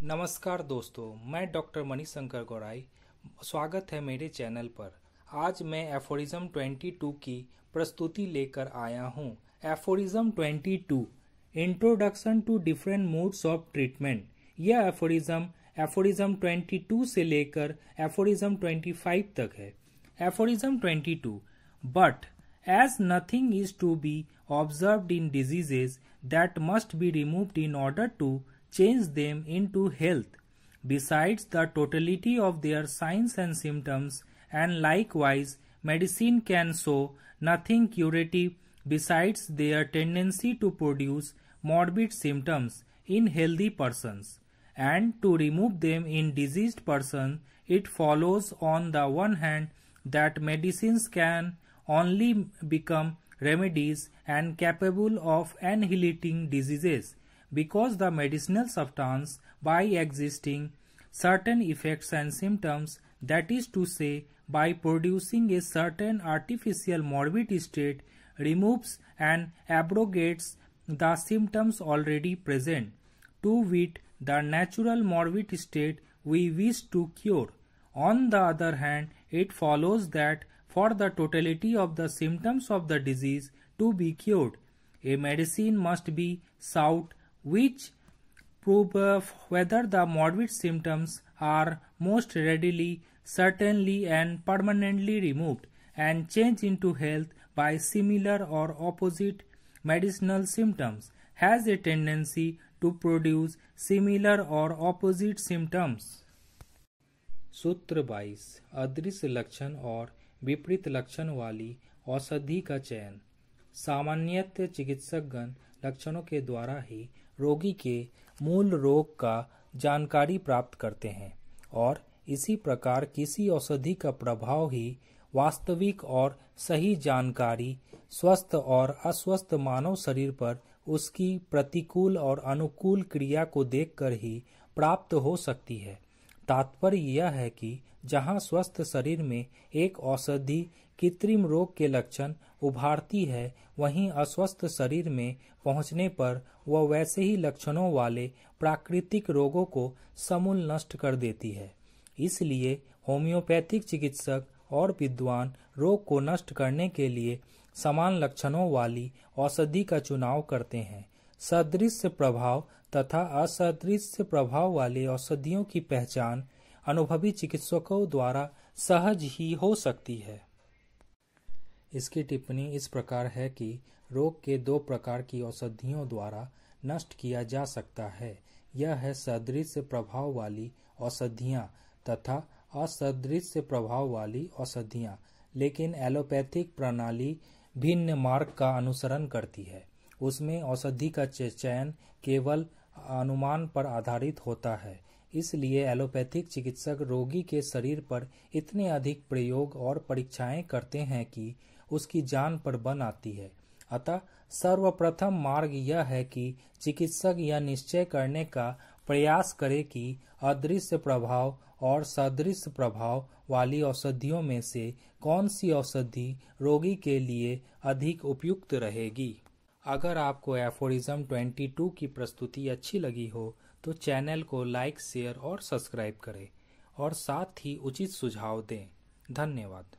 नमस्कार दोस्तों, मैं डॉक्टर मणिशंकर गौराई। स्वागत है मेरे चैनल पर। आज मैं एफोरिज्म 22 की प्रस्तुति लेकर आया हूँ। Aphorism 22 introduction to different modes of treatment. यह एफोरिज्म 22 से लेकर एफोरिज्म 25 तक है। Aphorism 22, but as nothing is to be observed in diseases that must be removed in order to change them into health, besides the totality of their signs and symptoms, and likewise medicine can show nothing curative besides their tendency to produce morbid symptoms in healthy persons, and to remove them in diseased persons. It follows on the one hand that medicines can only become remedies and capable of annihilating diseases, because the medicinal substance, by existing certain effects and symptoms, that is to say, by producing a certain artificial morbid state, removes and abrogates the symptoms already present, to wit, the natural morbid state we wish to cure. On the other hand, it follows that for the totality of the symptoms of the disease to be cured, a medicine must be sought which prove whether the morbid symptoms are most readily, certainly, and permanently removed and changed into health by similar or opposite medicinal symptoms, has a tendency to produce similar or opposite symptoms. सूत्र 22, अदृश्य लक्षण और विपरीत लक्षण वाली औषधि का चयन। सामान्यतः चिकित्सकगण लक्षणों के द्वारा ही रोगी के मूल रोग का जानकारी प्राप्त करते हैं और इसी प्रकार किसी औषधि का प्रभाव ही वास्तविक और सही जानकारी स्वस्थ और अस्वस्थ मानव शरीर पर उसकी प्रतिकूल और अनुकूल क्रिया को देखकर ही प्राप्त हो सकती है। तात्पर्य यह है कि जहां स्वस्थ शरीर में एक औषधि कृत्रिम रोग के लक्षण उभारती है, वहीं अस्वस्थ शरीर में पहुंचने पर वह वैसे ही लक्षणों वाले प्राकृतिक रोगों को समूल नष्ट कर देती है। इसलिए होम्योपैथिक चिकित्सक और विद्वान रोग को नष्ट करने के लिए समान लक्षणों वाली औषधि का चुनाव करते हैं। सदृश्य प्रभाव तथा असदृश्य प्रभाव वाले औषधियों की पहचान अनुभवी चिकित्सकों द्वारा सहज ही हो सकती है। इसकी टिप्पणी इस प्रकार है कि रोग के दो प्रकार की औषधियों द्वारा नष्ट किया जा सकता है। यह है सदृश्य प्रभाव वाली औषधियाँ तथा असदृश्य प्रभाव वाली औषधियाँ। लेकिन एलोपैथिक प्रणाली भिन्न मार्ग का अनुसरण करती है। उसमें औषधि का चयन केवल अनुमान पर आधारित होता है। इसलिए एलोपैथिक चिकित्सक रोगी के शरीर पर इतने अधिक प्रयोग और परीक्षाएं करते हैं कि उसकी जान पर बन आती है। अतः सर्वप्रथम मार्ग यह है कि चिकित्सक यह निश्चय करने का प्रयास करे कि अदृश्य प्रभाव और सदृश्य प्रभाव वाली औषधियों में से कौन सी औषधि रोगी के लिए अधिक उपयुक्त रहेगी। अगर आपको एफोरिज्म 22 की प्रस्तुति अच्छी लगी हो तो चैनल को लाइक, शेयर और सब्सक्राइब करें और साथ ही उचित सुझाव दें। धन्यवाद।